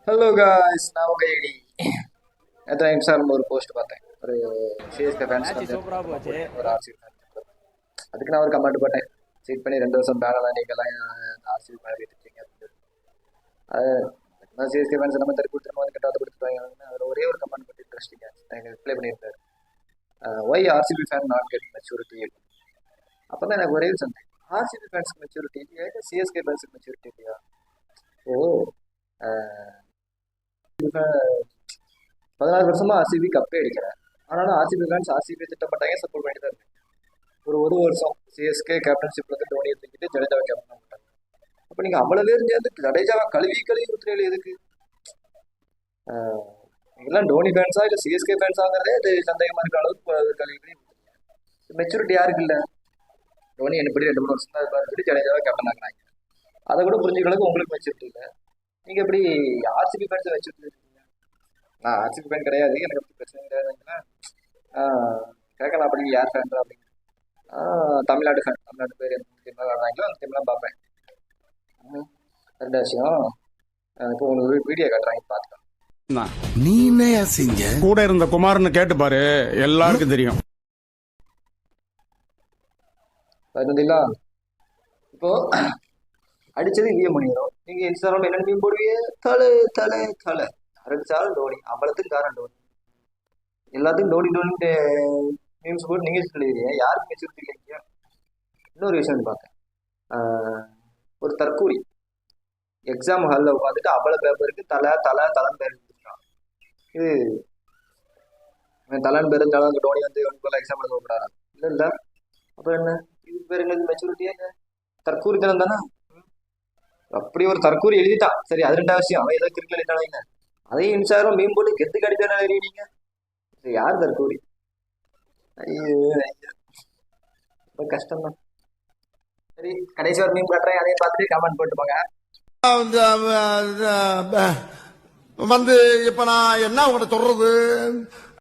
Hello guys, நான் உங்க ID நேற்று இன்ஸ்டாகிராமில் ஒரு போஸ்ட் பார்த்தேன். ஒரு சிஎஸ்கே ஃபேன்ஸ் மேட்ச் வந்து சூப்பரா போச்சு. ஒரு ஆர்சிபி ஃபேன்ஸ். அதுக்கு நான் ஒரு கமெண்ட் போட்டேன். சீட் பண்ணி 2 வருஷம் பேனலாம் நீங்களாம் ஆர்சிபி மேலே வைத்துட்டீங்க அப்படின்னு. அது நான் சிஎஸ்கே ஃபேன்ஸ் நம்ம தடுப்பு கொடுத்துருமோ வந்து கட்டாத கொடுத்துருவாங்க. அதில் ஒரே ஒரு கமெண்ட் போட்டு இன்ட்ரெஸ்டிங்காக எனக்கு ரிப்ளை பண்ணியிருந்தார். Why RCB fan not getting maturity. அப்போ தான் எனக்கு ஒரே சொன்னேன், ஆர்சிபி ஃபேன்ஸ்க்கு மெச்சூரிட்டி இல்லையா, சிஎஸ்கே ஃபேன்ஸுக்கு மெச்சூரிட்டி இல்லையா? ஓ, 16 வருஷமா ஆர்சிபி கப்பே அடிக்கிறேன். ஆனாலும் ஆர்சிபி ஃபேன்ஸ் ஆர்சிபி திட்டப்பட்டாங்க, சப்போர்ட் பண்ணிட்டு தான் இருக்கு. ஒரு வருஷம் சிஎஸ்கே கேப்டன்ஷிப்ல இருந்து தோனியை தூக்கிட்டு ஜடேஜாவை கேப்டன் பண்ணிட்டாங்க. அப்போ நீங்க அவ்வளவு பேர் சேர்ந்து ஜடேஜாவை கழுவி ஊத்துறையில எதுக்கு? இதெல்லாம் தோனி ஃபேன்ஸா இல்லை சிஎஸ்கே ஃபேன்ஸாங்கிறதே அது சந்தேகமா இருக்க அளவுக்கு கழுவி. மெச்சூரிட்டி யாருக்கு இல்லை? தோனி என்னப்படி 2 3 வருஷம் தான் இருப்பாரு, ஜடேஜாவை கேப்டன் ஆக்குறாங்க. அதை கூட புரிஞ்சுக்க அளவுக்கு உங்களுக்கு மெச்சூரிட்டி இல்லை. நீங்க எப்படி ஆர்சிபி ஃபேன்ஸை மெச்சூரிட்டி? நான் ஆர்சிபி ஃபேன் கிடையாது, எனக்கு அப்படி பிரச்சனை கிடையாதுங்களா. கேட்கலாம் அப்படி யார் ஃபேன் அப்படின்னு. தமிழ்நாடு ஃபேன், தமிழ்நாடு பேர் எந்த டீம் விளாடுறாங்களோ அந்த டீம்லாம் பார்ப்பேன். ரெண்டு விஷயம், இப்போ உங்களுக்கு வீடியோ காட்டுறாங்க பார்த்துக்கலாம். நீ என்ன செஞ்ச? கூட இருந்த குமார்னு கேட்டு பாரு, எல்லாருக்கும் தெரியும். பார்த்தீங்களா? இப்போ அடிச்சது விஎம் பண்ணிடும். நீங்க இன்ஸ்டாகிராம் என்ன மீன் போடுவீங்க? தலை தலை தலை அடிச்சாலும் தோனி, அவ்வளோத்துக்கு காரணம் தோனி. எல்லாத்துக்கும் தோனி தோனிட்டு மீம்ஸ் போட்டு நீங்க சொல்லிடுறீங்க, யாருக்கு மெச்சூரிட்டி இல்லைங்க? இன்னொரு விஷயம் பார்த்தேன். ஒரு தற்கூரி எக்ஸாம் ஹாலில் உட்காந்துட்டு அவ்வளோ பேப்பருக்கு தலை தலை தலைன்னு பேர் எடுத்துருக்கான். இது தலைன்னு பேர் இருந்தாலும் அந்த தோனி வந்து உனக்கு எக்ஸாம் எழுத கூடாது. இல்லை இல்லை, அப்புறம் என்ன இது பேர் என்ன? மெச்சூரிட்டியே இல்லை, தற்கூரி தனம் தானே. அப்படி ஒரு தற்கூரி எழுதிட்டான், சரி அது 2வது விஷயம். அவன் ஏதோ கிரிக்கெட் எழுதிட்டானீங்க, அதையும் இன்ஸ்டாகிராம் மீன் போட்டு கெத்து கடித்தானே எழுதினீங்க. யார் தற்கூரி? ஐயோ ஐயோ, ரொம்ப கஷ்டம்தான். சரி, கடைசி ஒரு மீன் காட்டுறேன், அதையும் பார்த்துட்டு கமெண்ட் போட்டு போங்க. வந்து இப்ப நான் என்ன உங்கள்கிட்ட சொல்றது?